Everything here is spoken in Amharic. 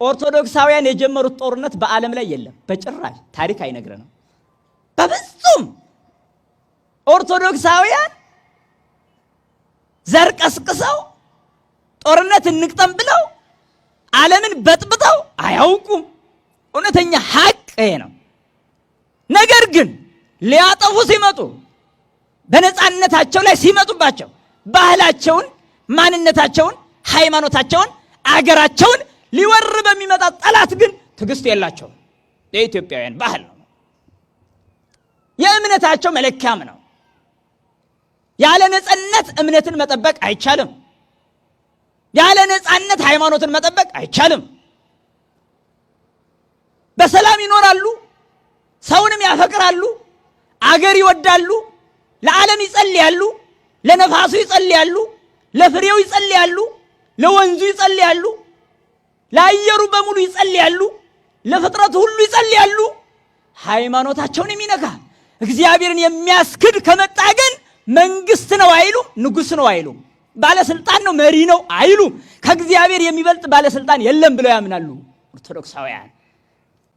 ኦርቶዶክሳውያን የጀመሩት ጦርነት በዓለም ላይ የለም በጭራሽ ታሪክ አይነግረንም በፍጹም ኦርቶዶክሳውያን ዘር ቀስቅሰው ጦርነት እንቅጠም ብለው ዓለምን በጥብጠው አያውቁም እውነተኛ ሐቅ ይሄ ነው ነገር ግን ሊያጠፉ ሲመጡ በነፃነታቸው ላይ ሲመጡባቸው ባህላቸውን ማንነታቸውን ሃይማኖታቸውን አገራቸውን ሊወር በሚመጣ ጠላት ግን ትግስት የላቸውም የኢትዮጵያውያን ባህል ነው የእምነታቸው መለኪያም ነው ያለ ነፃነት እምነትን መጠበቅ አይቻልም ያለ ነፃነት ሃይማኖትን መጠበቅ አይቻልም በሰላም ይኖራሉ ሰውንም ያፈቅራሉ አገር ይወዳሉ ለዓለም ይጸልያሉ ለነፋሱ ይጸልያሉ ለፍሬው ይጸልያሉ ለወንዙ ይጸልያሉ ለአየሩ በሙሉ ይጸልያሉ ለፍጥረቱ ሁሉ ይጸልያሉ ሃይማኖታቸውን የሚነካ እግዚአብሔርን የሚያስክድ ከመጣ ግን መንግስት ነው አይሉ ንጉስ ነው አይሉ ባለስልጣን ነው መሪ ነው አይሉ ከእግዚአብሔር የሚበልጥ ባለስልጣን የለም ብለው ያምናሉ ኦርቶዶክሳውያን